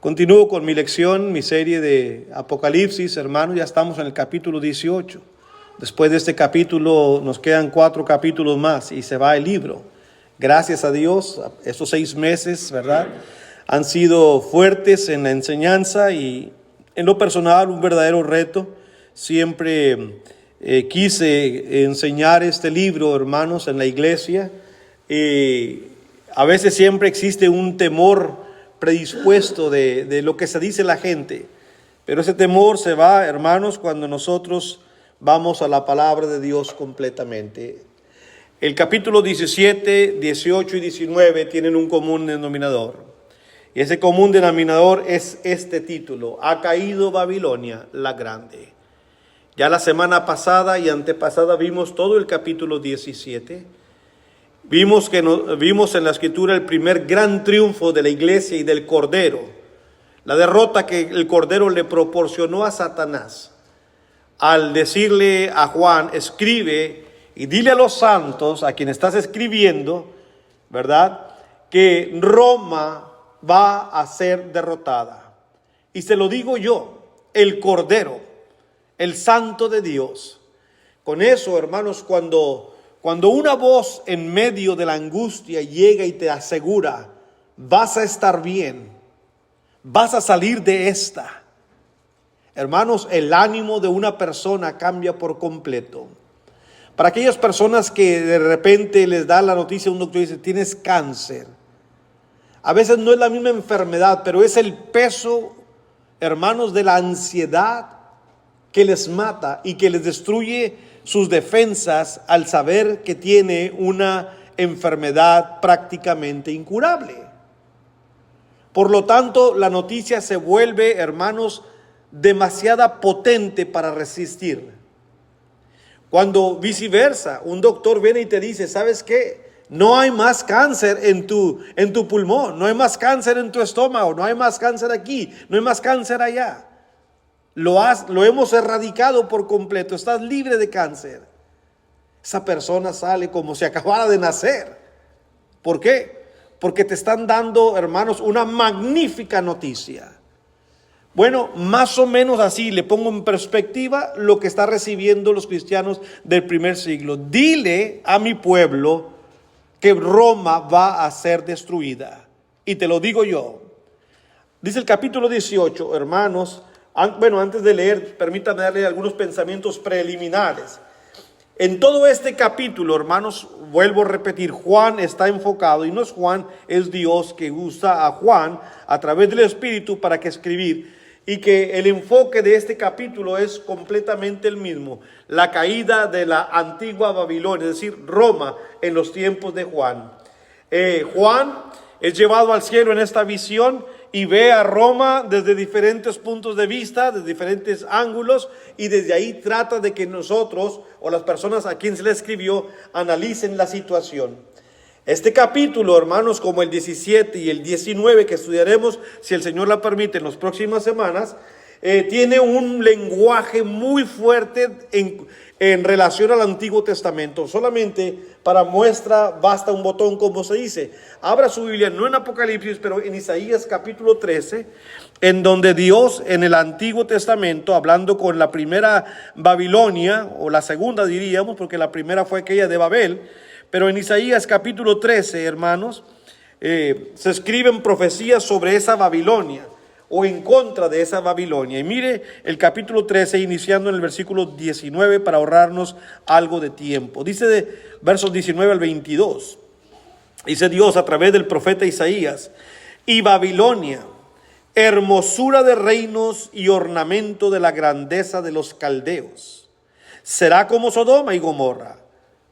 Continúo con mi lección, mi serie de Apocalipsis, hermanos. Ya estamos en el capítulo 18. Después de este capítulo nos quedan 4 capítulos más y se va el libro. Gracias a Dios, estos 6 meses, ¿verdad?, han sido fuertes en la enseñanza y en lo personal un verdadero reto. Siempre quise enseñar este libro, hermanos, en la iglesia. A veces siempre existe un temor predispuesto de lo que se dice la gente, pero ese temor se va, hermanos, cuando nosotros vamos a la palabra de Dios completamente. El capítulo 17, 18 y 19 tienen un común denominador, y ese común denominador es este título: ha caído Babilonia la grande. Ya la semana pasada y antepasada vimos todo el capítulo 17. Vimos en la escritura el primer gran triunfo de la iglesia y del Cordero, la derrota que el Cordero le proporcionó a Satanás al decirle a Juan: escribe y dile a los santos, a quien estás escribiendo, ¿verdad?, que Roma va a ser derrotada. Y se lo digo yo, el Cordero, el Santo de Dios. Con eso, hermanos, cuando una voz en medio de la angustia llega y te asegura: vas a estar bien, vas a salir de esta, hermanos, el ánimo de una persona cambia por completo. Para aquellas personas que de repente les da la noticia un doctor y dice: tienes cáncer. A veces no es la misma enfermedad, pero es el peso, hermanos, de la ansiedad que les mata y que les destruye sus defensas al saber que tiene una enfermedad prácticamente incurable. Por lo tanto, la noticia se vuelve, hermanos, demasiado potente para resistir. Cuando viceversa, un doctor viene y te dice: ¿sabes qué? No hay más cáncer en tu pulmón, no hay más cáncer en tu estómago, no hay más cáncer aquí, no hay más cáncer allá. Lo hemos erradicado por completo, estás libre de cáncer. Esa persona sale como si acabara de nacer. ¿Por qué? Porque te están dando, hermanos, una magnífica noticia. Bueno, más o menos así le pongo en perspectiva lo que están recibiendo los cristianos del primer siglo. Dile a mi pueblo que Roma va a ser destruida. Y te lo digo yo. Dice el capítulo 18, hermanos. Bueno, antes de leer, permítanme darle algunos pensamientos preliminares. En todo este capítulo, hermanos, vuelvo a repetir, Juan está enfocado, y no es Juan, es Dios que usa a Juan a través del Espíritu para que escribir, y que el enfoque de este capítulo es completamente el mismo: la caída de la antigua Babilonia, es decir, Roma, en los tiempos de Juan. Juan es llevado al cielo en esta visión y ve a Roma desde diferentes puntos de vista, desde diferentes ángulos, y desde ahí trata de que nosotros, o las personas a quien se le escribió, analicen la situación. Este capítulo, hermanos, como el 17 y el 19 que estudiaremos, si el Señor la permite, en las próximas semanas, tiene un lenguaje muy fuerte en relación al Antiguo Testamento. Solamente para muestra basta un botón, como se dice. Abra su Biblia, no en Apocalipsis, pero en Isaías capítulo 13, en donde Dios en el Antiguo Testamento, hablando con la primera Babilonia, o la segunda diríamos, porque la primera fue aquella de Babel, pero en Isaías capítulo 13, hermanos, se escriben profecías sobre esa Babilonia, o en contra de esa Babilonia. Y mire el capítulo 13, iniciando en el versículo 19, para ahorrarnos algo de tiempo. Dice de versos 19 al 22, dice Dios a través del profeta Isaías: y Babilonia, hermosura de reinos y ornamento de la grandeza de los caldeos, será como Sodoma y Gomorra,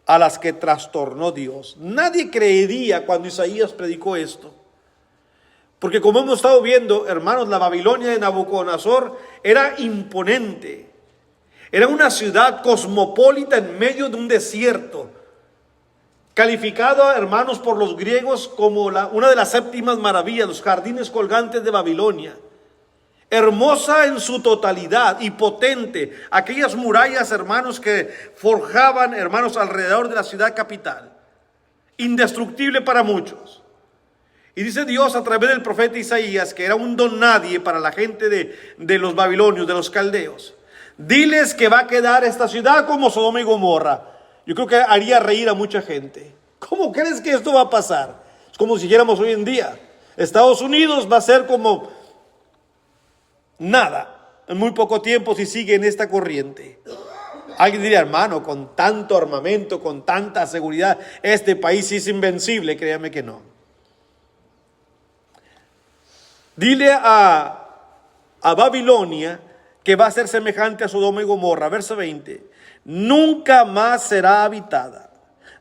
a las que trastornó Dios. Nadie creería cuando Isaías predicó esto, porque como hemos estado viendo, hermanos, la Babilonia de Nabucodonosor era imponente. Era una ciudad cosmopolita en medio de un desierto, calificada, hermanos, por los griegos como una de las séptimas maravillas, los jardines colgantes de Babilonia. Hermosa en su totalidad y potente. Aquellas murallas, hermanos, que forjaban, hermanos, alrededor de la ciudad capital. Indestructible para muchos. Y dice Dios a través del profeta Isaías, que era un don nadie para la gente de los babilonios, de los caldeos: diles que va a quedar esta ciudad como Sodoma y Gomorra. Yo creo que haría reír a mucha gente. ¿Cómo crees que esto va a pasar? Es como si dijéramos hoy en día: Estados Unidos va a ser como nada en muy poco tiempo si sigue en esta corriente. Alguien diría: hermano, con tanto armamento, con tanta seguridad, este país es invencible. Créame que no. Dile a Babilonia que va a ser semejante a Sodoma y Gomorra. Verso 20: nunca más será habitada,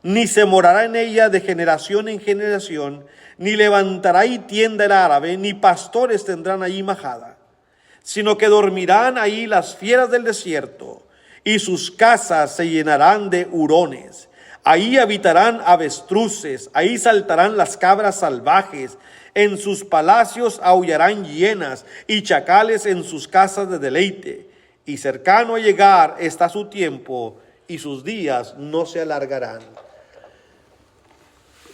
ni se morará en ella de generación en generación, ni levantará ahí tienda el árabe, ni pastores tendrán allí majada, sino que dormirán ahí las fieras del desierto, y sus casas se llenarán de hurones. Ahí habitarán avestruces, ahí saltarán las cabras salvajes. En sus palacios aullarán hienas y chacales en sus casas de deleite. Y cercano a llegar está su tiempo, y sus días no se alargarán.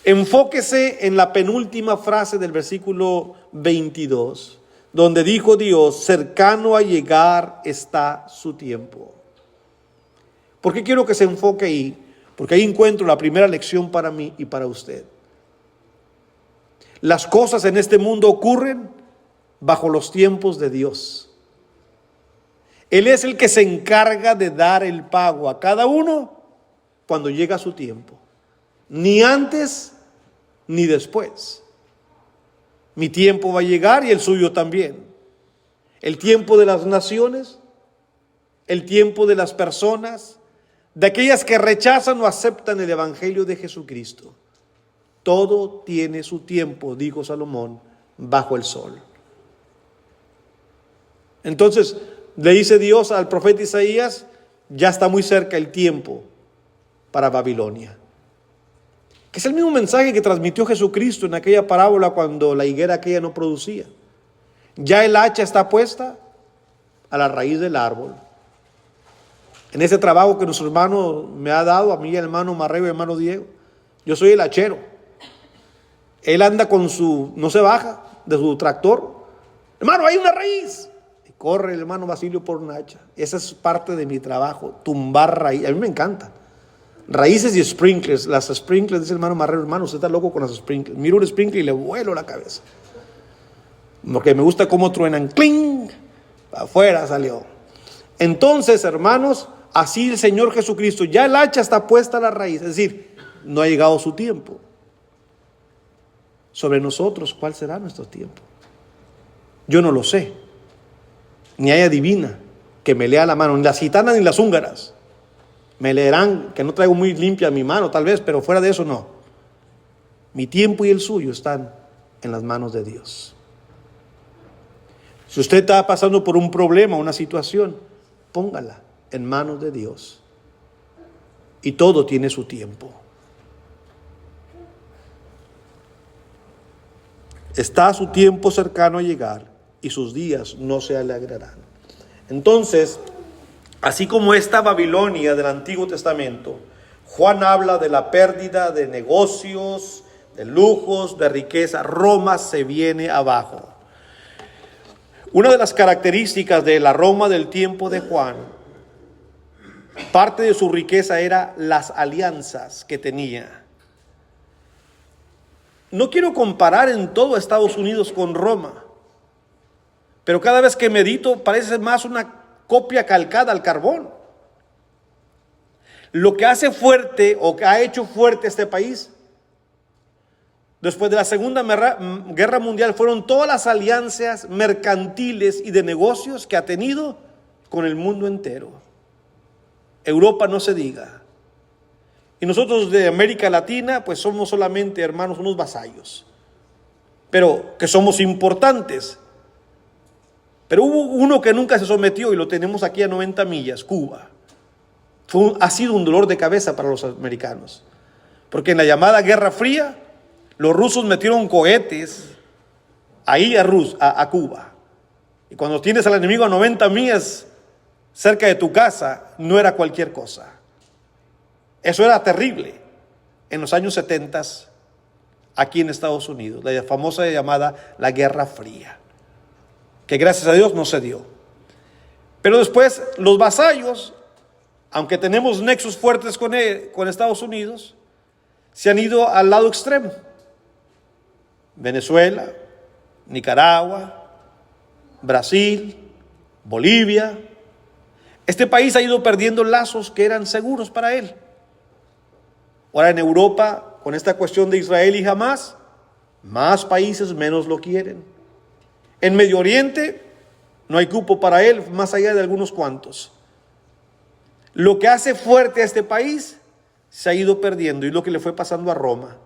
Enfóquese en la penúltima frase del versículo 22, donde dijo Dios: cercano a llegar está su tiempo. ¿Por qué quiero que se enfoque ahí? Porque ahí encuentro la primera lección para mí y para usted. Las cosas en este mundo ocurren bajo los tiempos de Dios. Él es el que se encarga de dar el pago a cada uno cuando llega su tiempo. Ni antes ni después. Mi tiempo va a llegar y el suyo también. El tiempo de las naciones, el tiempo de las personas, de aquellas que rechazan o aceptan el evangelio de Jesucristo. Todo tiene su tiempo, dijo Salomón, bajo el sol. Entonces le dice Dios al profeta Isaías: ya está muy cerca el tiempo para Babilonia. Que es el mismo mensaje que transmitió Jesucristo en aquella parábola cuando la higuera aquella no producía. Ya el hacha está puesta a la raíz del árbol. En ese trabajo que nuestro hermano me ha dado, a mí, el hermano Marrero y el hermano Diego, yo soy el hachero. Él anda con no se baja de su tractor. Hermano, hay una raíz. Y corre el hermano Basilio por una hacha. Esa es parte de mi trabajo, tumbar raíces. A mí me encanta. Raíces y sprinklers. Las sprinklers, dice el hermano Marrero: hermano, usted está loco con las sprinklers. Miro un sprinkler y le vuelo la cabeza. Porque me gusta cómo truenan. ¡Cling! Afuera salió. Entonces, hermanos, así el Señor Jesucristo, ya el hacha está puesta a la raíz. Es decir, no ha llegado su tiempo. Sobre nosotros, ¿cuál será nuestro tiempo? Yo no lo sé. Ni hay adivina que me lea la mano, ni las gitanas ni las húngaras. Me leerán, que no traigo muy limpia mi mano tal vez, pero fuera de eso no. Mi tiempo y el suyo están en las manos de Dios. Si usted está pasando por un problema, una situación, póngala en manos de Dios. Y todo tiene su tiempo. Está su tiempo cercano a llegar y sus días no se alargarán. Entonces, así como esta Babilonia del Antiguo Testamento, Juan habla de la pérdida de negocios, de lujos, de riqueza. Roma se viene abajo. Una de las características de la Roma del tiempo de Juan, parte de su riqueza era las alianzas que tenía. No quiero comparar en todo Estados Unidos con Roma, pero cada vez que medito parece más una copia calcada al carbón. Lo que hace fuerte o que ha hecho fuerte este país después de la Segunda Guerra Mundial fueron todas las alianzas mercantiles y de negocios que ha tenido con el mundo entero. Europa no se diga. Y nosotros de América Latina, pues somos solamente, hermanos, unos vasallos, pero que somos importantes. Pero hubo uno que nunca se sometió y lo tenemos aquí a 90 millas, Cuba. Ha sido un dolor de cabeza para los americanos, porque en la llamada Guerra Fría, los rusos metieron cohetes ahí a Cuba. Y cuando tienes al enemigo a 90 millas cerca de tu casa, no era cualquier cosa. Eso era terrible. En los años 70 aquí en Estados Unidos, la famosa llamada la Guerra Fría, que gracias a Dios no se dio. Pero después los vasallos, aunque tenemos nexos fuertes con Estados Unidos, se han ido al lado extremo. Venezuela, Nicaragua, Brasil, Bolivia. Este país ha ido perdiendo lazos que eran seguros para él. Ahora en Europa, con esta cuestión de Israel y Hamás, más países menos lo quieren. En Medio Oriente no hay cupo para él, más allá de algunos cuantos. Lo que hace fuerte a este país se ha ido perdiendo, y lo que le fue pasando a Roma.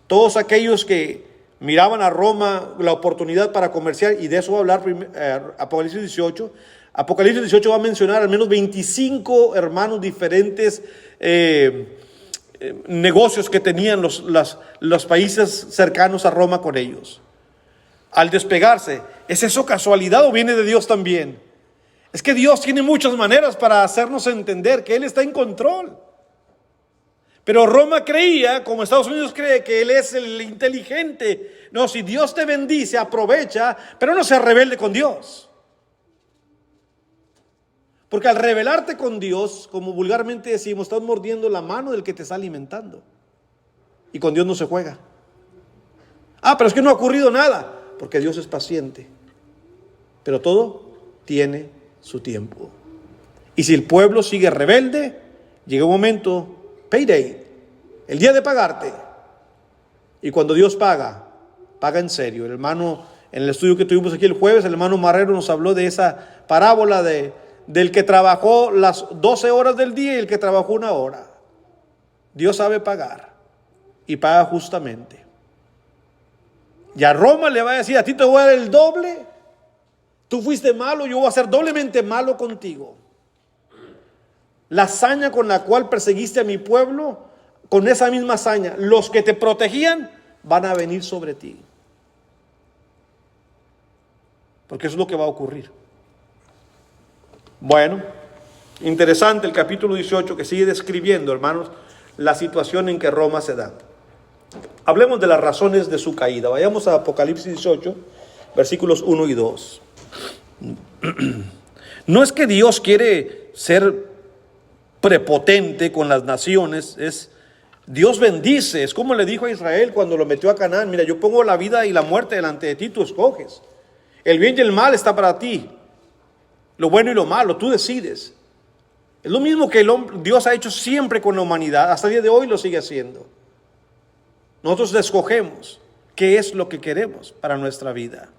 Todos aquellos que miraban a Roma la oportunidad para comerciar, y de eso va a hablar Apocalipsis 18. Apocalipsis 18 va a mencionar al menos 25 hermanos diferentes negocios que tenían los países cercanos a Roma con ellos. Al despegarse, ¿es eso casualidad o viene de Dios también? Es que Dios tiene muchas maneras para hacernos entender que Él está en control. Pero Roma creía, como Estados Unidos cree, que Él es el inteligente. No, si Dios te bendice, aprovecha, pero no seas rebelde con Dios. Porque al rebelarte con Dios, como vulgarmente decimos, estás mordiendo la mano del que te está alimentando. Y con Dios no se juega. Pero es que no ha ocurrido nada. Porque Dios es paciente. Pero todo tiene su tiempo. Y si el pueblo sigue rebelde, llega un momento, payday, el día de pagarte. Y cuando Dios paga, paga en serio. El hermano, en el estudio que tuvimos aquí el jueves, el hermano Marrero nos habló de esa parábola del que trabajó las 12 horas del día y el que trabajó 1 hora. Dios sabe pagar y paga justamente. Y a Roma le va a decir: a ti te voy a dar el doble. Tú fuiste malo, yo voy a ser doblemente malo contigo. La hazaña con la cual perseguiste a mi pueblo, con esa misma hazaña, los que te protegían van a venir sobre ti. Porque eso es lo que va a ocurrir. Bueno, interesante el capítulo 18 que sigue describiendo, hermanos, la situación en que Roma se da. Hablemos de las razones de su caída. Vayamos a Apocalipsis 18, versículos 1 y 2. No es que Dios quiere ser prepotente con las naciones, Dios bendice. Es como le dijo a Israel cuando lo metió a Canaán: mira, yo pongo la vida y la muerte delante de ti, tú escoges. El bien y el mal está para ti. Lo bueno y lo malo, tú decides. Es lo mismo que Dios ha hecho siempre con la humanidad, hasta el día de hoy lo sigue haciendo. Nosotros escogemos qué es lo que queremos para nuestra vida.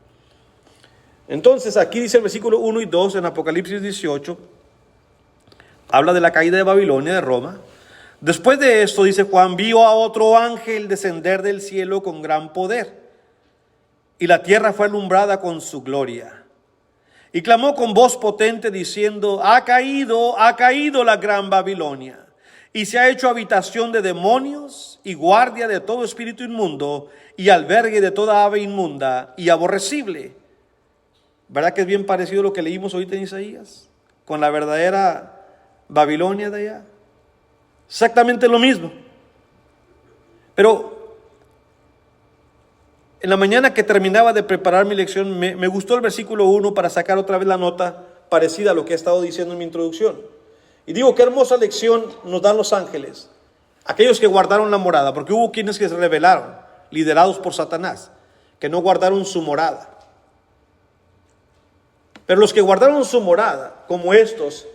Entonces aquí dice el versículo 1 y 2 en Apocalipsis 18, habla de la caída de Babilonia, de Roma. Después de esto, dice Juan, vio a otro ángel descender del cielo con gran poder, y la tierra fue alumbrada con su gloria. Y clamó con voz potente diciendo: ha caído la gran Babilonia, y se ha hecho habitación de demonios y guardia de todo espíritu inmundo y albergue de toda ave inmunda y aborrecible. ¿Verdad que es bien parecido a lo que leímos ahorita en Isaías? Con la verdadera Babilonia de allá. Exactamente lo mismo. Pero en la mañana que terminaba de preparar mi lección, me gustó el versículo 1 para sacar otra vez la nota parecida a lo que he estado diciendo en mi introducción. Y digo, qué hermosa lección nos dan los ángeles, aquellos que guardaron la morada, porque hubo quienes que se rebelaron, liderados por Satanás, que no guardaron su morada. Pero los que guardaron su morada, como estos,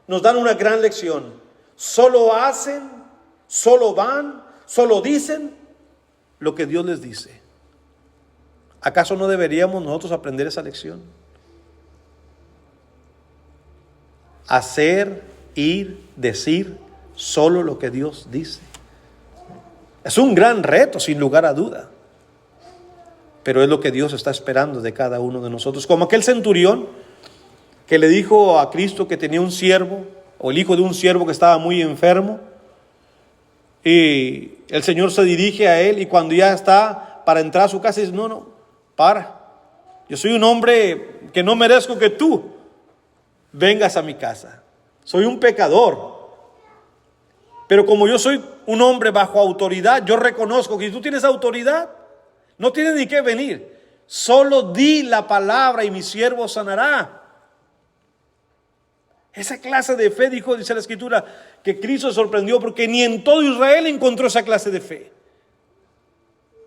nos dan una gran lección. Solo hacen, solo van, solo dicen lo que Dios les dice. ¿Acaso no deberíamos nosotros aprender esa lección? Hacer, ir, decir solo lo que Dios dice. Es un gran reto, sin lugar a duda. Pero es lo que Dios está esperando de cada uno de nosotros. Como aquel centurión que le dijo a Cristo que tenía un siervo, o el hijo de un siervo que estaba muy enfermo, y el Señor se dirige a él, y cuando ya está para entrar a su casa dice: no, para, yo soy un hombre que no merezco que tú vengas a mi casa, soy un pecador. Pero como yo soy un hombre bajo autoridad, yo reconozco que si tú tienes autoridad, no tienes ni que venir. Solo di la palabra y mi siervo sanará. Esa clase de fe, dice la Escritura, que Cristo sorprendió porque ni en todo Israel encontró esa clase de fe.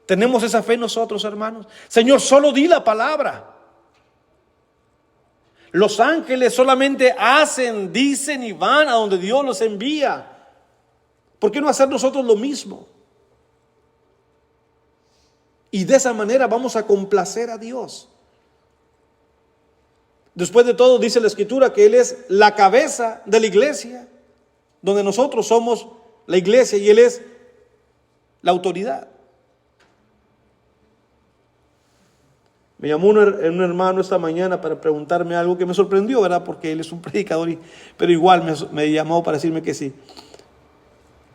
¿Tenemos esa fe nosotros, hermanos? Señor, solo di la palabra. Los ángeles solamente hacen, dicen y van a donde Dios los envía. ¿Por qué no hacer nosotros lo mismo? Y de esa manera vamos a complacer a Dios. Después de todo, dice la Escritura que Él es la cabeza de la iglesia, donde nosotros somos la iglesia y Él es la autoridad. Me llamó un hermano esta mañana para preguntarme algo que me sorprendió, ¿verdad? Porque él es un predicador, pero igual me llamó para decirme que sí.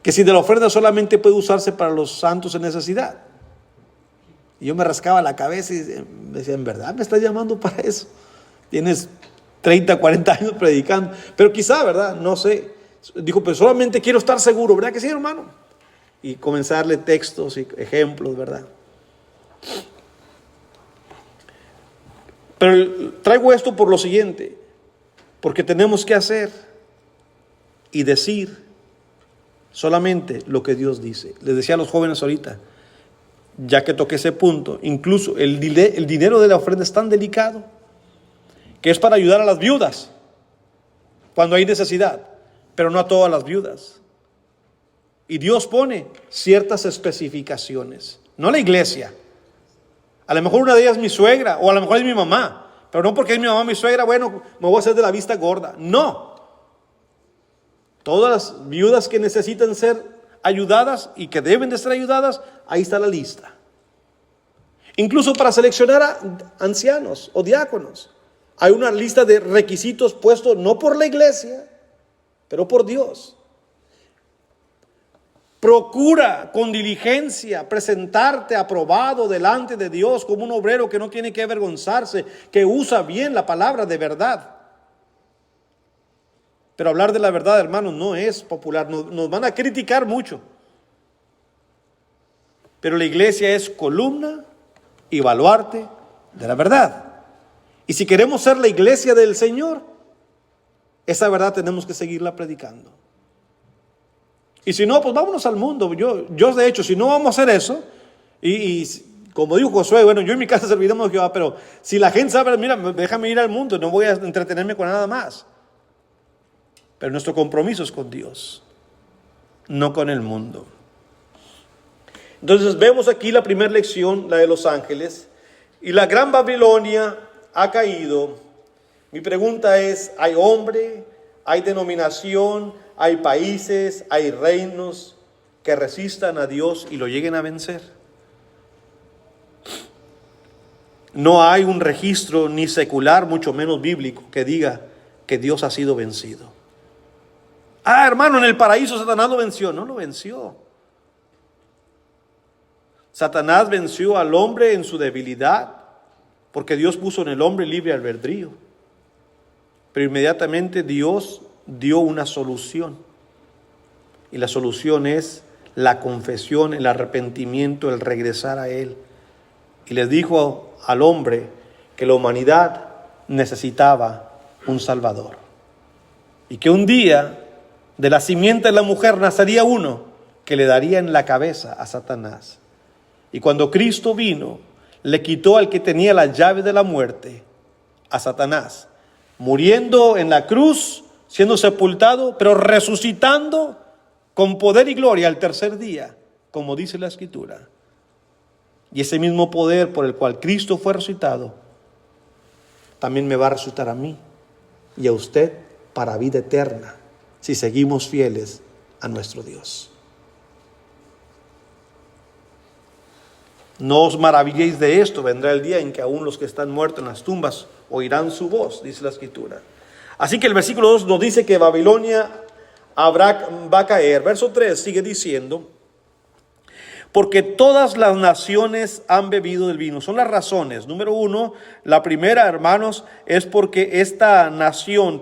Que si de la ofrenda solamente puede usarse para los santos en necesidad. Y yo me rascaba la cabeza y me decía, ¿en verdad me estás llamando para eso? Tienes 30, 40 años predicando. Pero quizá, ¿verdad? No sé. Dijo, pero solamente quiero estar seguro, ¿verdad que sí, hermano? Y comenzarle textos y ejemplos, ¿verdad? Pero traigo esto por lo siguiente, porque tenemos que hacer y decir solamente lo que Dios dice. Les decía a los jóvenes ahorita, ya que toqué ese punto, incluso el dinero de la ofrenda es tan delicado que es para ayudar a las viudas cuando hay necesidad, pero no a todas las viudas. Y Dios pone ciertas especificaciones, no la iglesia. A lo mejor una de ellas es mi suegra, o a lo mejor es mi mamá, pero no porque es mi mamá mi suegra, bueno, me voy a hacer de la vista gorda. No. Todas las viudas que necesitan ser ayudadas y que deben de ser ayudadas, ahí está la lista. Incluso para seleccionar a ancianos o diáconos, hay una lista de requisitos puestos no por la iglesia, pero por Dios. Procura con diligencia presentarte aprobado delante de Dios como un obrero que no tiene que avergonzarse, que usa bien la palabra de verdad. Pero hablar de la verdad, hermanos, no es popular. Nos van a criticar mucho. Pero la iglesia es columna y baluarte de la verdad. Y si queremos ser la iglesia del Señor, esa verdad tenemos que seguirla predicando. Y si no, pues vámonos al mundo. Yo de hecho, si no vamos a hacer eso, y como dijo Josué, bueno, yo en mi casa serviremos a Jehová, pero si la gente sabe, mira, déjame ir al mundo, no voy a entretenerme con nada más. Pero nuestro compromiso es con Dios, no con el mundo. Entonces vemos aquí la primera lección, la de los ángeles, y la gran Babilonia ha caído. Mi pregunta es, ¿hay hombre, hay denominación, hay países, hay reinos que resistan a Dios y lo lleguen a vencer? No hay un registro ni secular, mucho menos bíblico, que diga que Dios ha sido vencido. Ah, hermano, en el paraíso Satanás lo venció. No lo venció. Satanás venció al hombre en su debilidad, porque Dios puso en el hombre libre albedrío. Pero inmediatamente Dios dio una solución. Y la solución es la confesión, el arrepentimiento, el regresar a Él. Y les dijo al hombre que la humanidad necesitaba un Salvador. Y que un día de la simiente de la mujer nacería uno que le daría en la cabeza a Satanás. Y cuando Cristo vino, le quitó al que tenía la llave de la muerte, a Satanás, muriendo en la cruz, siendo sepultado, pero resucitando con poder y gloria al tercer día, como dice la Escritura. Y ese mismo poder por el cual Cristo fue resucitado, también me va a resucitar a mí y a usted para vida eterna, si seguimos fieles a nuestro Dios. No os maravilléis de esto, vendrá el día en que aún los que están muertos en las tumbas oirán su voz, dice la Escritura. Así que el versículo 2 nos dice que Babilonia va a caer. Verso 3 sigue diciendo, porque todas las naciones han bebido del vino. Son las razones. Número 1, la primera, hermanos, es porque esta nación,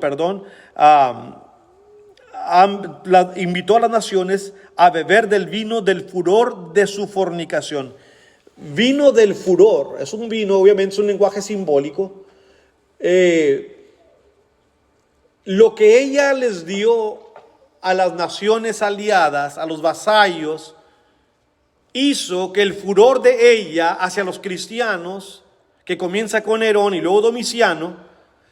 invitó a las naciones a beber del vino del furor de su fornicación. Vino del furor, es un vino, obviamente es un lenguaje simbólico. Lo que ella les dio a las naciones aliadas, a los vasallos, hizo que el furor de ella hacia los cristianos, que comienza con Nerón y luego Domiciano,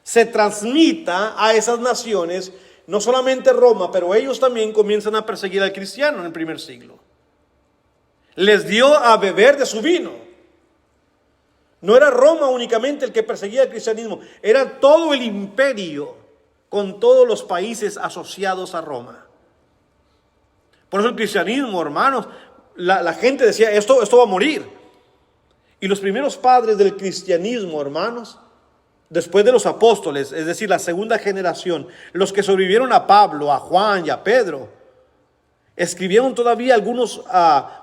se transmita a esas naciones, no solamente Roma, pero ellos también comienzan a perseguir al cristiano en el primer siglo. Les dio a beber de su vino. No era Roma únicamente el que perseguía el cristianismo, era todo el imperio con todos los países asociados a Roma. Por eso el cristianismo, hermanos, la gente decía, esto va a morir. Y los primeros padres del cristianismo, hermanos, después de los apóstoles, es decir, la segunda generación, los que sobrevivieron a Pablo, a Juan y a Pedro, escribieron todavía algunos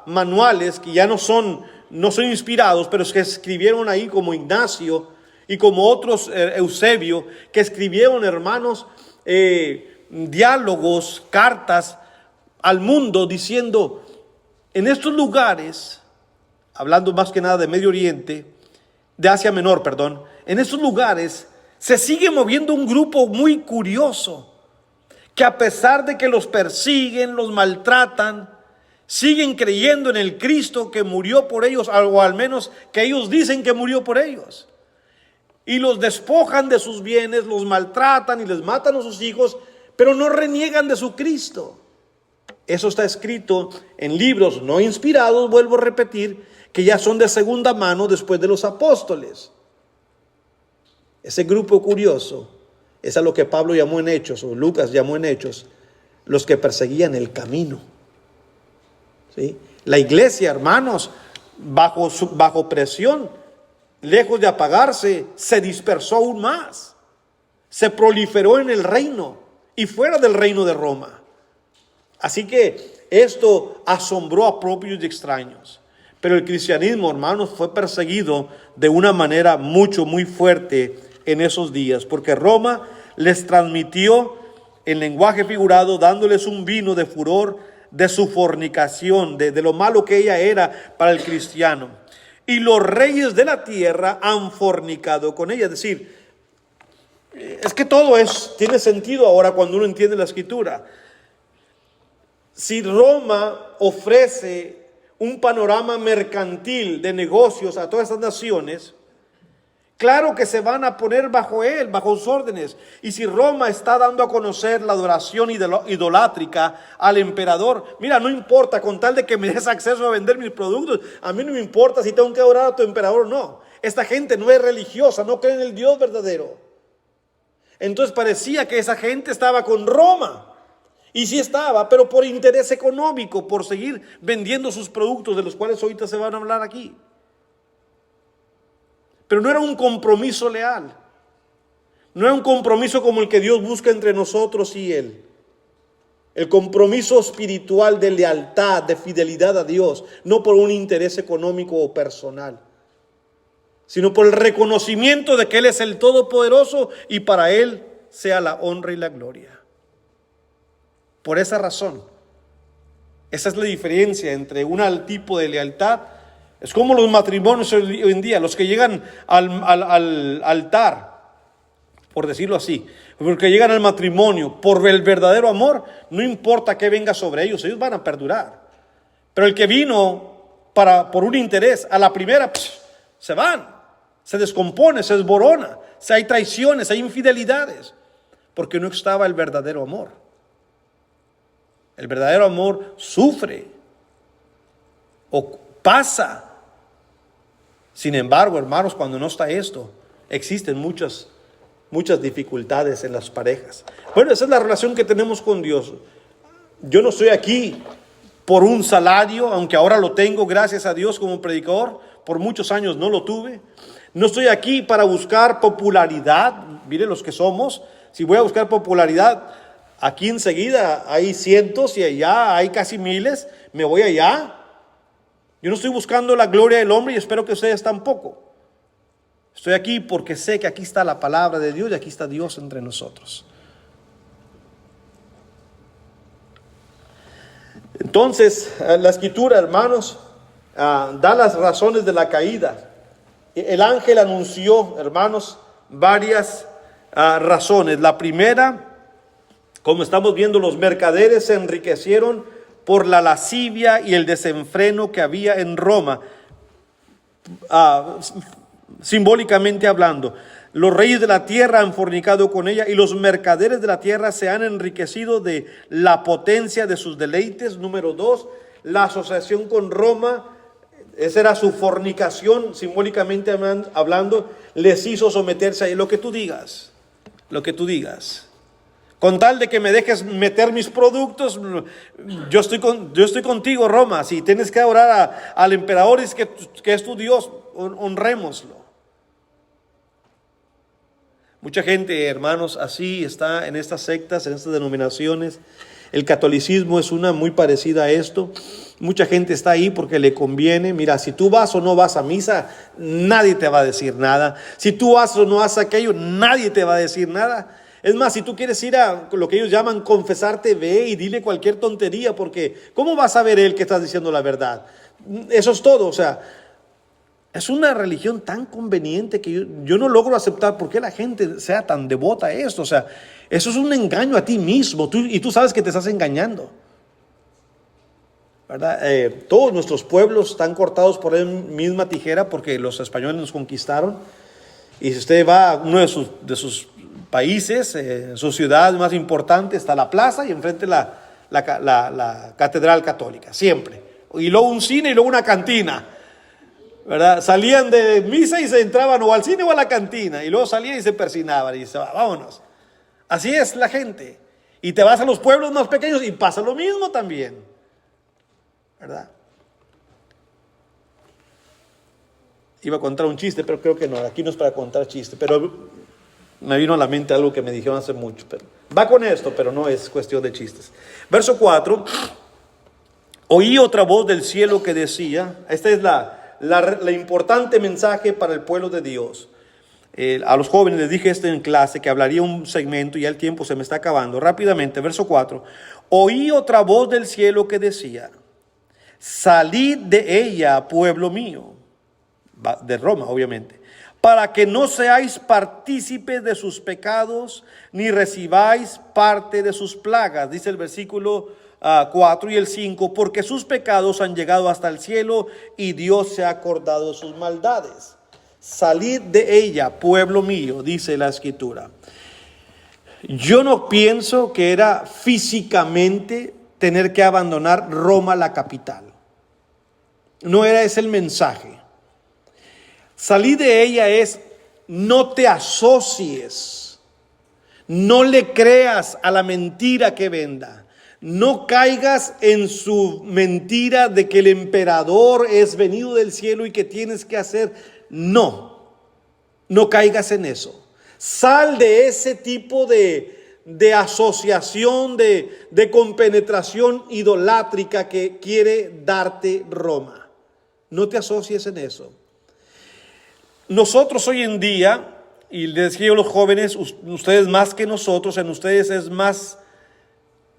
manuales que ya no son inspirados, pero es que escribieron ahí, como Ignacio y como otros, Eusebio, que escribieron, hermanos, diálogos, cartas al mundo diciendo, en estos lugares, hablando más que nada de Medio Oriente, de Asia Menor, perdón, en estos lugares se sigue moviendo un grupo muy curioso, que a pesar de que los persiguen, los maltratan, siguen creyendo en el Cristo que murió por ellos, o al menos que ellos dicen que murió por ellos. Y los despojan de sus bienes, los maltratan y les matan a sus hijos, pero no reniegan de su Cristo. Eso está escrito en libros no inspirados, vuelvo a repetir, que ya son de segunda mano después de los apóstoles. Ese grupo curioso es a lo que Pablo llamó en Hechos, o Lucas llamó en Hechos, los que perseguían el camino. ¿Sí? La iglesia, hermanos, bajo presión, lejos de apagarse, se dispersó aún más. Se proliferó en el reino y fuera del reino de Roma. Así que esto asombró a propios y extraños. Pero el cristianismo, hermanos, fue perseguido de una manera muy fuerte en esos días, porque Roma les transmitió en lenguaje figurado, dándoles un vino de furor de su fornicación, de lo malo que ella era para el cristiano. Y los reyes de la tierra han fornicado con ella. Es decir, es que todo tiene sentido ahora cuando uno entiende la escritura. Si Roma ofrece un panorama mercantil de negocios a todas estas naciones, claro que se van a poner bajo él, bajo sus órdenes. Y si Roma está dando a conocer la adoración idolátrica al emperador, mira, no importa, con tal de que me des acceso a vender mis productos, a mí no me importa si tengo que adorar a tu emperador o no. Esta gente no es religiosa, no cree en el Dios verdadero. Entonces parecía que esa gente estaba con Roma. Y sí estaba, pero por interés económico, por seguir vendiendo sus productos, de los cuales ahorita se van a hablar aquí. Pero no era un compromiso leal. No era un compromiso como el que Dios busca entre nosotros y Él. El compromiso espiritual de lealtad, de fidelidad a Dios, no por un interés económico o personal, sino por el reconocimiento de que Él es el Todopoderoso y para Él sea la honra y la gloria. Por esa razón, esa es la diferencia entre un tipo de lealtad. Es como los matrimonios hoy en día, los que llegan al altar, por decirlo así, porque llegan al matrimonio por el verdadero amor, no importa qué venga sobre ellos, ellos van a perdurar. Pero el que vino por un interés, a la primera se van, se descompone, se desborona, hay traiciones, hay infidelidades, porque no estaba el verdadero amor. El verdadero amor sufre o pasa. Sin embargo, hermanos, cuando no está esto, existen muchas dificultades en las parejas. Bueno, esa es la relación que tenemos con Dios. Yo no estoy aquí por un salario, aunque ahora lo tengo, gracias a Dios, como predicador. Por muchos años no lo tuve. No estoy aquí para buscar popularidad. Miren los que somos. Si voy a buscar popularidad, aquí enseguida hay cientos y allá hay casi miles. Me voy allá. Yo no estoy buscando la gloria del hombre y espero que ustedes tampoco. Estoy aquí porque sé que aquí está la palabra de Dios y aquí está Dios entre nosotros. Entonces, la Escritura, hermanos, da las razones de la caída. El ángel anunció, hermanos, varias razones. La primera, como estamos viendo, los mercaderes se enriquecieron por la lascivia y el desenfreno que había en Roma, simbólicamente hablando. Los reyes de la tierra han fornicado con ella y los mercaderes de la tierra se han enriquecido de la potencia de sus deleites. Número 2, la asociación con Roma, esa era su fornicación, simbólicamente hablando, les hizo someterse a lo que tú digas, lo que tú digas. Con tal de que me dejes meter mis productos, yo estoy contigo, Roma. Si tienes que orar al emperador, es que es tu Dios, honrémoslo. Mucha gente, hermanos, así está en estas sectas, en estas denominaciones. El catolicismo es una muy parecida a esto. Mucha gente está ahí porque le conviene. Mira, si tú vas o no vas a misa, nadie te va a decir nada. Si tú vas o no haces aquello, nadie te va a decir nada. Es más, si tú quieres ir a lo que ellos llaman confesarte, ve y dile cualquier tontería, porque ¿cómo va a saber él que estás diciendo la verdad? Eso es todo. O sea, es una religión tan conveniente que yo no logro aceptar por qué la gente sea tan devota a esto. O sea, eso es un engaño a ti mismo, y tú sabes que te estás engañando, ¿verdad? Todos nuestros pueblos están cortados por la misma tijera porque los españoles nos conquistaron. Y si usted va a uno de sus países, su ciudad más importante, está la plaza y enfrente la catedral católica, siempre. Y luego un cine y luego una cantina, ¿verdad? Salían de misa y se entraban o al cine o a la cantina, y luego salían y se persinaban y se vámonos. Así es la gente. Y te vas a los pueblos más pequeños y pasa lo mismo también, ¿verdad? Iba a contar un chiste, pero creo que no, aquí no es para contar chiste, pero me vino a la mente algo que me dijeron hace mucho, pero va con esto, pero no es cuestión de chistes. Verso 4, oí otra voz del cielo que decía, esta es la importante mensaje para el pueblo de Dios. A los jóvenes les dije esto en clase, que hablaría un segmento y ya el tiempo se me está acabando. Rápidamente, verso 4, oí otra voz del cielo que decía, salid de ella, pueblo mío, de Roma obviamente, para que no seáis partícipes de sus pecados, ni recibáis parte de sus plagas. Dice el versículo 4 y el 5, porque sus pecados han llegado hasta el cielo y Dios se ha acordado de sus maldades. Salid de ella, pueblo mío, dice la Escritura. Yo no pienso que era físicamente tener que abandonar Roma, la capital. No era ese el mensaje. Salir de ella es, no te asocies, no le creas a la mentira que venda, no caigas en su mentira de que el emperador es venido del cielo y que tienes que hacer. No caigas en eso. Sal de ese tipo de asociación, de compenetración idolátrica que quiere darte Roma. No te asocies en eso. Nosotros hoy en día, y les digo a los jóvenes, ustedes más que nosotros, en ustedes es más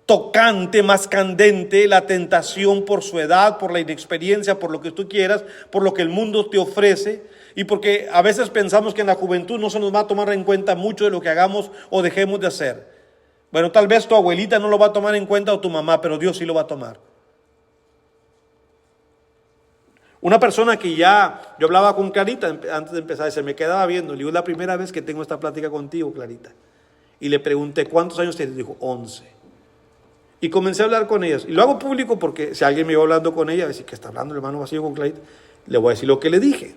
tocante, más candente la tentación por su edad, por la inexperiencia, por lo que tú quieras, por lo que el mundo te ofrece, y porque a veces pensamos que en la juventud no se nos va a tomar en cuenta mucho de lo que hagamos o dejemos de hacer. Bueno, tal vez tu abuelita no lo va a tomar en cuenta o tu mamá, pero Dios sí lo va a tomar. Una persona que yo hablaba con Clarita antes de empezar, y se me quedaba viendo. Le digo, es la primera vez que tengo esta plática contigo, Clarita. Y le pregunté, ¿cuántos años tienes? Dijo, 11. Y comencé a hablar con ella. Y lo hago público porque si alguien me iba hablando con ella, a decir que está hablando el hermano vacío con Clarita, le voy a decir lo que le dije.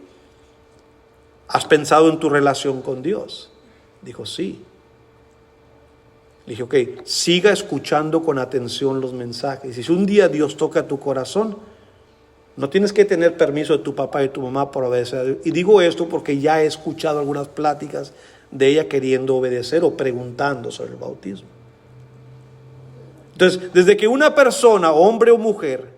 ¿Has pensado en tu relación con Dios? Dijo, sí. Le dije, ok, siga escuchando con atención los mensajes. Y si un día Dios toca tu corazón, no tienes que tener permiso de tu papá y tu mamá para obedecer a Dios. Y digo esto porque ya he escuchado algunas pláticas de ella queriendo obedecer o preguntando sobre el bautismo. Entonces, desde que una persona, hombre o mujer,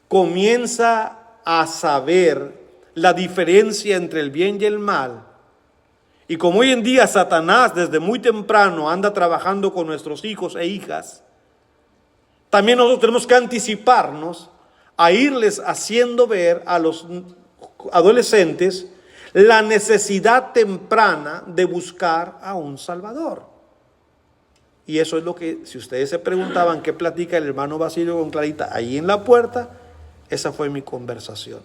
comienza a saber la diferencia entre el bien y el mal, y como hoy en día Satanás desde muy temprano anda trabajando con nuestros hijos e hijas, también nosotros tenemos que anticiparnos a irles haciendo ver a los adolescentes la necesidad temprana de buscar a un Salvador. Y eso es lo que, si ustedes se preguntaban qué platica el hermano Basilio con Clarita ahí en la puerta, esa fue mi conversación.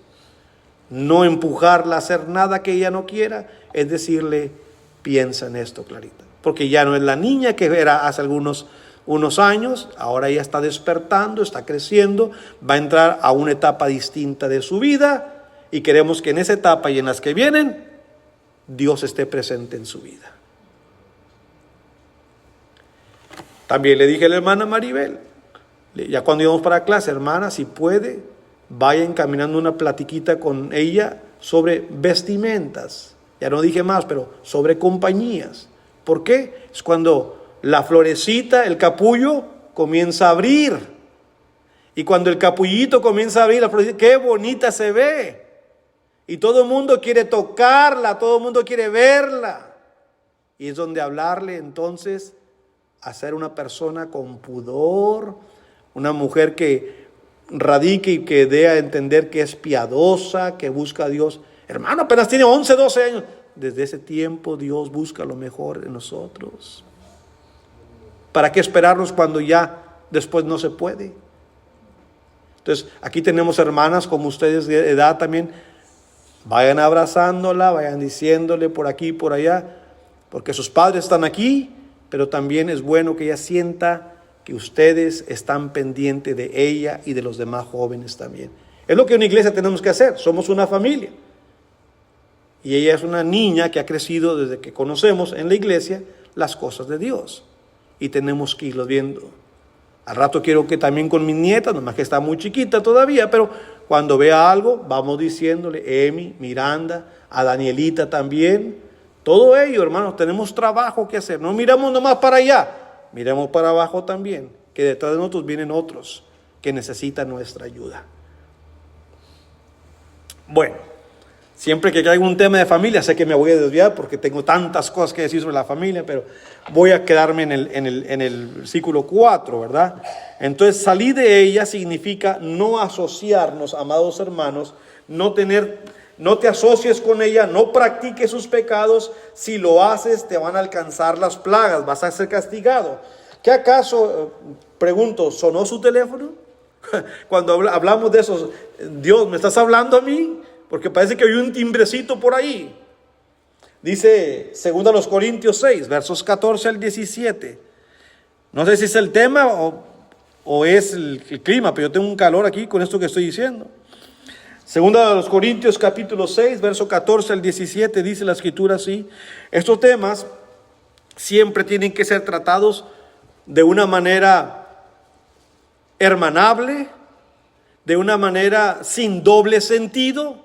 No empujarla a hacer nada que ella no quiera, es decirle, piensa en esto, Clarita. Porque ya no es la niña que era hace unos años, ahora ella está despertando, está creciendo, va a entrar a una etapa distinta de su vida y queremos que en esa etapa y en las que vienen, Dios esté presente en su vida. También le dije a la hermana Maribel, ya cuando íbamos para clase, hermana, si puede, vaya encaminando una platiquita con ella sobre vestimentas. Ya no dije más, pero sobre compañías. ¿Por qué? Es cuando la florecita, el capullo, comienza a abrir. Y cuando el capullito comienza a abrir, la florecita, qué bonita se ve. Y todo el mundo quiere tocarla, todo el mundo quiere verla. Y es donde hablarle entonces a ser una persona con pudor, una mujer que radique y que dé a entender que es piadosa, que busca a Dios. Hermano, apenas tiene 11, 12 años. Desde ese tiempo Dios busca lo mejor en nosotros. ¿Para qué esperarnos cuando ya después no se puede? Entonces, aquí tenemos hermanas como ustedes de edad también. Vayan abrazándola, vayan diciéndole por aquí y por allá, porque sus padres están aquí, pero también es bueno que ella sienta que ustedes están pendientes de ella y de los demás jóvenes también. Es lo que en una iglesia tenemos que hacer, somos una familia. Y ella es una niña que ha crecido desde que conocemos en la iglesia las cosas de Dios. Y tenemos que irlo viendo. Al rato quiero que también con mis nietas, nomás que está muy chiquita todavía, pero cuando vea algo, vamos diciéndole, Emi, Miranda, a Danielita también. Todo ello, hermanos, tenemos trabajo que hacer. No miramos nomás para allá, miremos para abajo también, que detrás de nosotros vienen otros que necesitan nuestra ayuda. Bueno, siempre que caiga un tema de familia, sé que me voy a desviar porque tengo tantas cosas que decir sobre la familia, pero voy a quedarme en el versículo 4, ¿verdad? Entonces, salir de ella significa no asociarnos, amados hermanos, no te asocies con ella, no practiques sus pecados. Si lo haces, te van a alcanzar las plagas, vas a ser castigado. ¿Qué acaso, pregunto, sonó su teléfono? Cuando hablamos de eso, Dios, ¿me estás hablando a mí? Porque parece que hay un timbrecito por ahí. Dice 2 Corintios 6, versos 14 al 17. No sé si es el tema o es el clima, pero yo tengo un calor aquí con esto que estoy diciendo. 2 Corintios capítulo 6, verso 14 al 17, dice la escritura así. Estos temas siempre tienen que ser tratados de una manera hermanable, de una manera sin doble sentido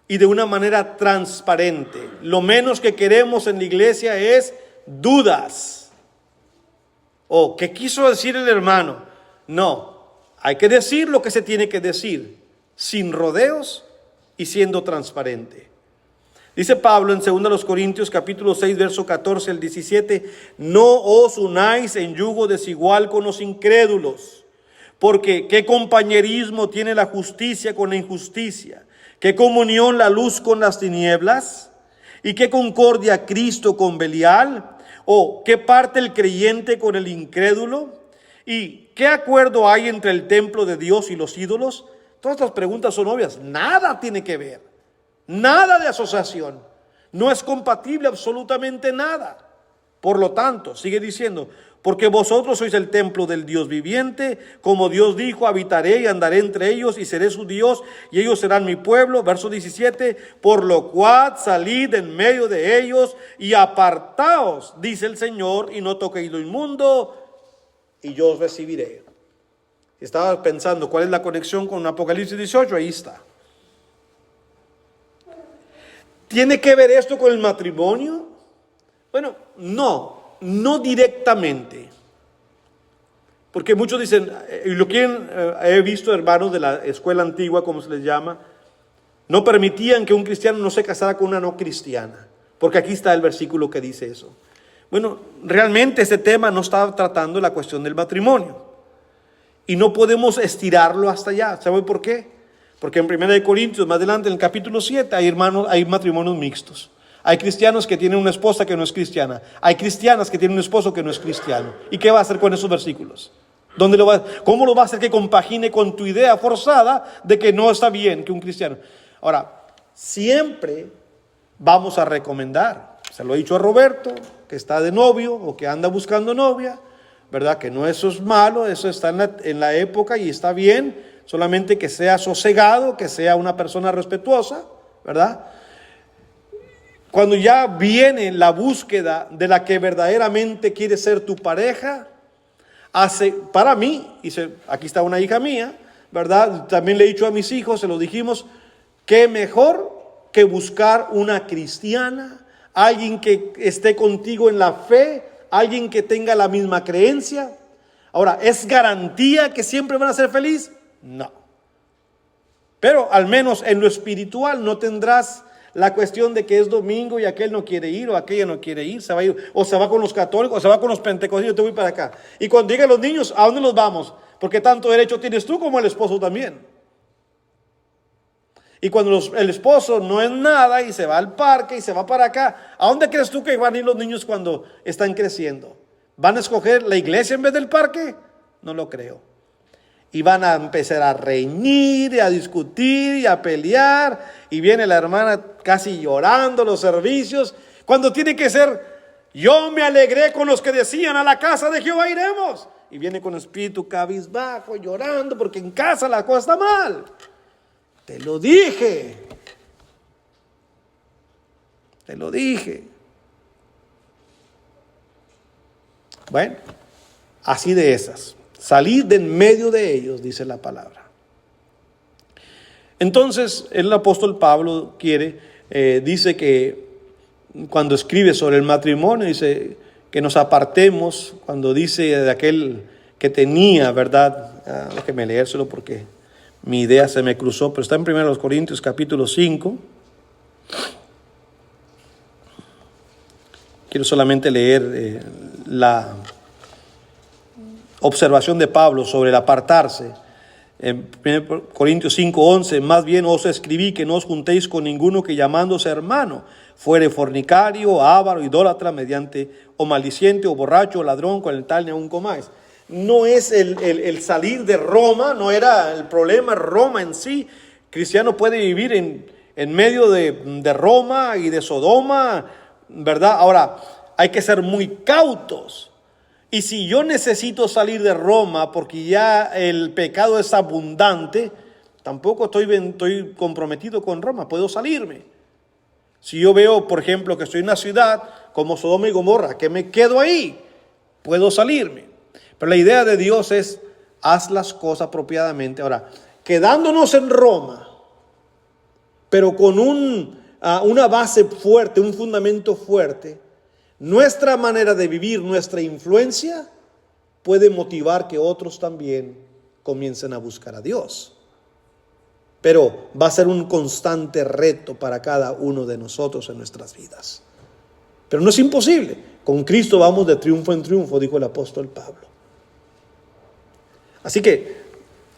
y de una manera transparente. Lo menos que queremos en la iglesia es dudas. ¿O qué quiso decir el hermano? No, hay que decir lo que se tiene que decir, sin rodeos y siendo transparente. Dice Pablo en 2 Corintios capítulo 6, verso 14 al 17, no os unáis en yugo desigual con los incrédulos, porque ¿qué compañerismo tiene la justicia con la injusticia? ¿Qué comunión la luz con las tinieblas? ¿Y qué concordia Cristo con Belial? ¿O qué parte el creyente con el incrédulo? ¿Y qué acuerdo hay entre el templo de Dios y los ídolos? Todas estas preguntas son obvias. Nada tiene que ver. Nada de asociación. No es compatible absolutamente nada. Por lo tanto, sigue diciendo, porque vosotros sois el templo del Dios viviente, como Dios dijo, habitaré y andaré entre ellos y seré su Dios y ellos serán mi pueblo. Verso 17, por lo cual salid en medio de ellos y apartaos, dice el Señor, y no toquéis lo inmundo y yo os recibiré. Si estabas pensando cuál es la conexión con Apocalipsis 18, ahí está. ¿Tiene que ver esto con el matrimonio? Bueno, no directamente. Porque muchos dicen, y lo quieren, he visto hermanos de la escuela antigua, como se les llama, no permitían que un cristiano no se casara con una no cristiana. Porque aquí está el versículo que dice eso. Bueno, realmente este tema no estaba tratando la cuestión del matrimonio. Y no podemos estirarlo hasta allá. ¿Sabe por qué? Porque en 1 Corintios, más adelante en el capítulo 7, hay matrimonios mixtos. Hay cristianos que tienen una esposa que no es cristiana. Hay cristianas que tienen un esposo que no es cristiano. ¿Y qué va a hacer con esos versículos? ¿Cómo lo va a hacer que compagine con tu idea forzada de que no está bien que un cristiano? Ahora, siempre vamos a recomendar, se lo he dicho a Roberto, que está de novio o que anda buscando novia, ¿verdad? Que no, eso es malo, eso está en la época y está bien, solamente que sea sosegado, que sea una persona respetuosa, ¿verdad? Cuando ya viene la búsqueda de la que verdaderamente quiere ser tu pareja, para mí, aquí está una hija mía, ¿verdad? También le he dicho a mis hijos, se lo dijimos, qué mejor que buscar una cristiana, alguien que esté contigo en la fe, alguien que tenga la misma creencia. Ahora, ¿es garantía que siempre van a ser felices? No. Pero al menos en lo espiritual no tendrás la cuestión de que es domingo y aquel no quiere ir o aquella no quiere ir, se va a ir, o se va con los católicos, o se va con los pentecostales, yo te voy para acá. Y cuando lleguen los niños, ¿a dónde los vamos? Porque tanto derecho tienes tú como el esposo también. Y cuando el esposo no es nada y se va al parque y se va para acá, ¿a dónde crees tú que van a ir los niños cuando están creciendo? ¿Van a escoger la iglesia en vez del parque? No lo creo. Y van a empezar a reñir, y a discutir, y a pelear. Y viene la hermana casi llorando los servicios. Cuando tiene que ser, yo me alegré con los que decían, a la casa de Jehová iremos. Y viene con espíritu cabizbajo, llorando, porque en casa la cosa está mal. Te lo dije. Te lo dije. Bueno, así de esas. Salir de en medio de ellos, dice la palabra. Entonces, el apóstol Pablo dice que cuando escribe sobre el matrimonio, dice que nos apartemos, cuando dice de aquel que tenía, ¿verdad? Déjeme leérselo porque mi idea se me cruzó, pero está en 1 Corintios capítulo 5. Quiero solamente leer la observación de Pablo sobre el apartarse. En 1 Corintios 5:11, más bien os escribí que no os juntéis con ninguno que llamándose hermano fuere fornicario, avaro, idólatra, mediante o maldiciente o borracho o ladrón, con el tal ni aun comáis. No es el salir de Roma, no era el problema Roma en sí. Cristiano puede vivir en medio de Roma y de Sodoma, ¿verdad? Ahora, hay que ser muy cautos. Y si yo necesito salir de Roma porque ya el pecado es abundante, tampoco estoy comprometido con Roma, puedo salirme. Si yo veo, por ejemplo, que estoy en una ciudad como Sodoma y Gomorra, que me quedo ahí, puedo salirme. Pero la idea de Dios es, haz las cosas apropiadamente. Ahora, quedándonos en Roma, pero con una base fuerte, un fundamento fuerte, nuestra manera de vivir, nuestra influencia puede motivar que otros también comiencen a buscar a Dios. Pero va a ser un constante reto para cada uno de nosotros en nuestras vidas. Pero no es imposible. Con Cristo vamos de triunfo en triunfo, dijo el apóstol Pablo. Así que,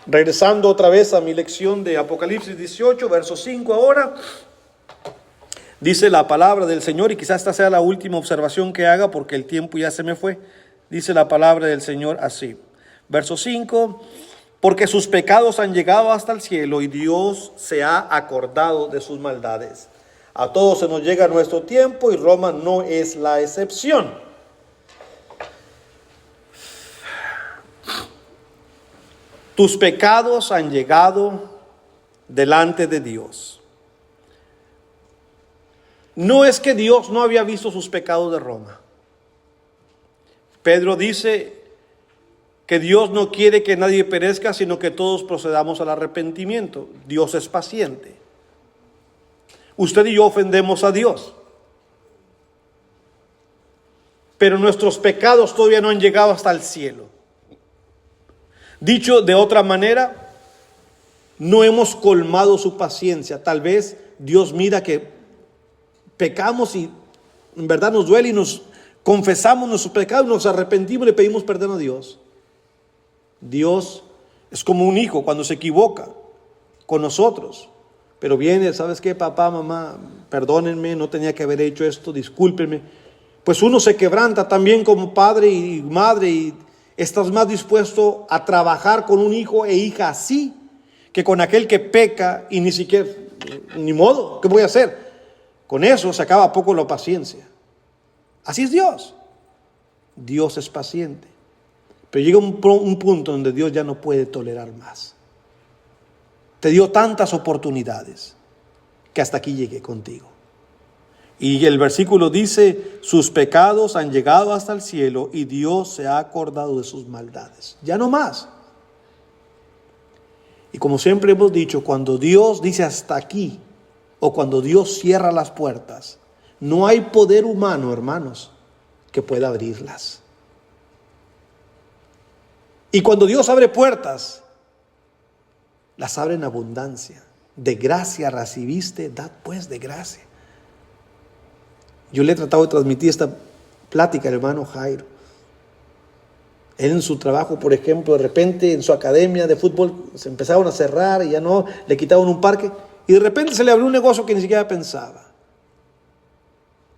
regresando otra vez a mi lección de Apocalipsis 18, verso 5 ahora. Dice la palabra del Señor, y quizás esta sea la última observación que haga porque el tiempo ya se me fue. Dice la palabra del Señor así. Verso 5, porque sus pecados han llegado hasta el cielo y Dios se ha acordado de sus maldades. A todos se nos llega nuestro tiempo y Roma no es la excepción. Tus pecados han llegado delante de Dios. No es que Dios no había visto sus pecados de Roma. Pedro dice que Dios no quiere que nadie perezca, sino que todos procedamos al arrepentimiento. Dios es paciente. Usted y yo ofendemos a Dios. Pero nuestros pecados todavía no han llegado hasta el cielo. Dicho de otra manera, no hemos colmado su paciencia. Tal vez Dios mira que pecamos y en verdad nos duele y nos confesamos nuestros pecados, nos arrepentimos y le pedimos perdón a Dios. Dios Es como un hijo cuando se equivoca con nosotros. Pero viene, ¿sabes qué, papá, mamá? Perdónenme, no tenía que haber hecho esto, discúlpenme. Pues uno se quebranta también como padre y madre y estás más dispuesto a trabajar con un hijo e hija así que con aquel que peca y ni siquiera, ni modo, ¿qué voy a hacer? Con eso se acaba poco la paciencia. Así es Dios. Dios es paciente. Pero llega un punto donde Dios ya no puede tolerar más. Te dio tantas oportunidades que hasta aquí llegué contigo. Y el versículo dice, sus pecados han llegado hasta el cielo y Dios se ha acordado de sus maldades. Ya no más. Y como siempre hemos dicho, cuando Dios dice hasta aquí, o cuando Dios cierra las puertas, no hay poder humano, hermanos, que pueda abrirlas. Y cuando Dios abre puertas, las abre en abundancia. De gracia recibiste, dad pues de gracia. Yo le he tratado de transmitir esta plática al hermano Jairo. Él en su trabajo, por ejemplo, de repente en su academia de fútbol se empezaron a cerrar y ya no, le quitaban un parque. Y de repente se le abrió un negocio que ni siquiera pensaba.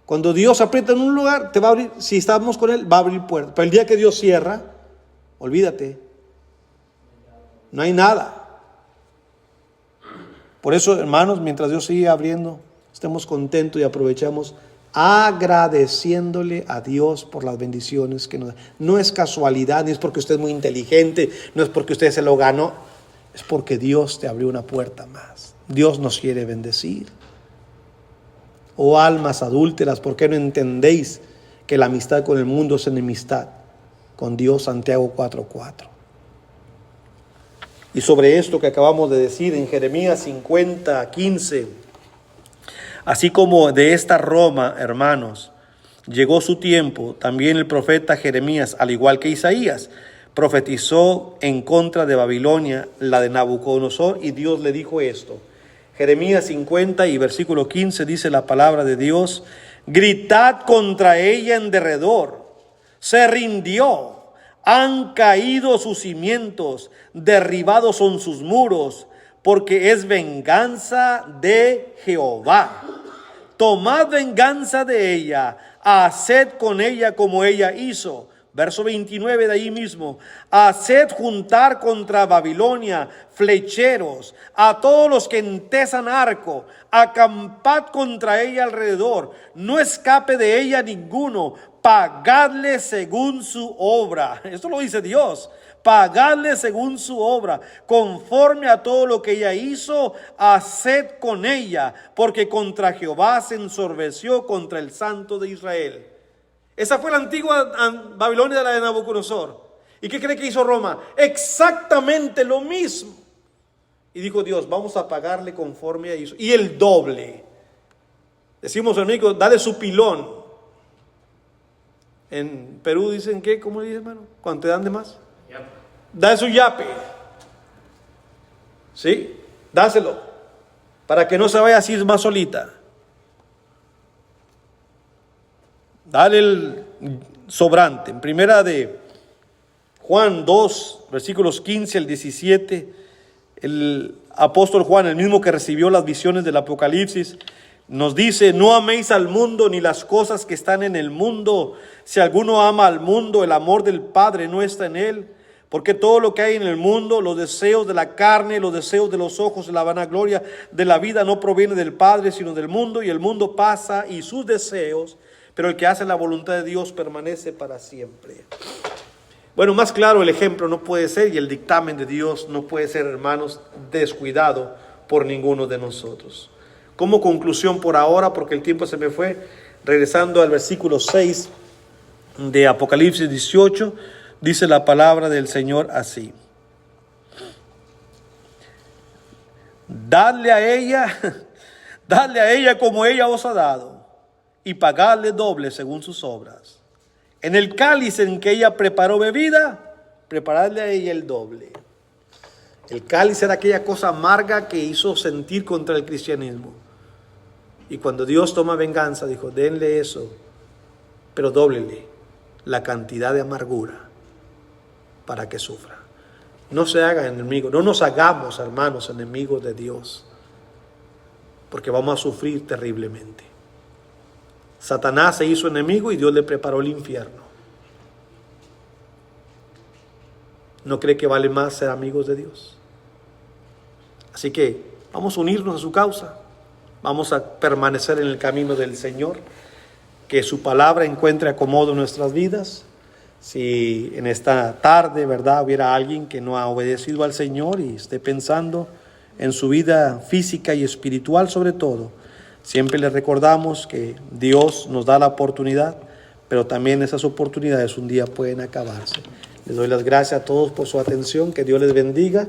Cuando Dios aprieta en un lugar, te va a abrir, si estamos con Él, va a abrir puertas. Pero el día que Dios cierra, olvídate, no hay nada. Por eso, hermanos, mientras Dios sigue abriendo, estemos contentos y aprovechamos agradeciéndole a Dios por las bendiciones que nos da. No es casualidad, ni es porque usted es muy inteligente, no es porque usted se lo ganó, es porque Dios te abrió una puerta más. Dios nos quiere bendecir. Oh almas adúlteras, ¿por qué no entendéis que la amistad con el mundo es enemistad con Dios? Santiago 4:4. Y sobre esto que acabamos de decir en Jeremías 50:15, así como de esta Roma, hermanos, llegó su tiempo, también el profeta Jeremías, al igual que Isaías, profetizó en contra de Babilonia, la de Nabucodonosor, y Dios le dijo esto. Jeremías 50 y versículo 15 dice la palabra de Dios: gritad contra ella en derredor, se rindió, han caído sus cimientos, derribados son sus muros, porque es venganza de Jehová. Tomad venganza de ella, haced con ella como ella hizo. Verso 29 de ahí mismo: haced juntar contra Babilonia flecheros, a todos los que entesan arco, acampad contra ella alrededor, no escape de ella ninguno, pagadle según su obra. Esto lo dice Dios. Pagadle según su obra, conforme a todo lo que ella hizo, haced con ella, porque contra Jehová se ensorbeció, contra el Santo de Israel. Esa fue la antigua Babilonia de la de Nabucodonosor. ¿Y qué cree que hizo Roma? Exactamente lo mismo. Y dijo Dios, vamos a pagarle conforme a eso. Y el doble. Decimos en México, dale su pilón. En Perú dicen, ¿qué? ¿Cómo le dicen, hermano? ¿Cuánto te dan de más? Yape. Dale su yape. ¿Sí? Dáselo. Para que no se vaya así más solita. Dale el sobrante. En primera de Juan 2, versículos 15 al 17, el apóstol Juan, el mismo que recibió las visiones del Apocalipsis, nos dice: no améis al mundo ni las cosas que están en el mundo. Si alguno ama al mundo, el amor del Padre no está en él. Porque todo lo que hay en el mundo, los deseos de la carne, los deseos de los ojos, la vanagloria de la vida, no proviene del Padre, sino del mundo. Y el mundo pasa y sus deseos, pero el que hace la voluntad de Dios permanece para siempre. Bueno, más claro el ejemplo no puede ser, y el dictamen de Dios no puede ser, hermanos, descuidado por ninguno de nosotros. Como conclusión por ahora, porque el tiempo se me fue, regresando al versículo 6 de Apocalipsis 18, dice la palabra del Señor así: dadle a ella como ella os ha dado, y pagadle doble según sus obras. En el cáliz en que ella preparó bebida, preparadle a ella el doble. El cáliz era aquella cosa amarga que hizo sentir contra el cristianismo. Y cuando Dios toma venganza, dijo, denle eso, pero dóblele la cantidad de amargura para que sufra. No se hagan enemigos, no nos hagamos, hermanos, enemigos de Dios, porque vamos a sufrir terriblemente. Satanás se hizo enemigo y Dios le preparó el infierno. ¿No cree que vale más ser amigos de Dios? Así que vamos a unirnos a su causa. Vamos a permanecer en el camino del Señor. Que su palabra encuentre acomodo en nuestras vidas. Si en esta tarde, ¿verdad?, hubiera alguien que no ha obedecido al Señor y esté pensando en su vida física y espiritual sobre todo, siempre le recordamos que Dios nos da la oportunidad, pero también esas oportunidades un día pueden acabarse. Les doy las gracias a todos por su atención. Que Dios les bendiga.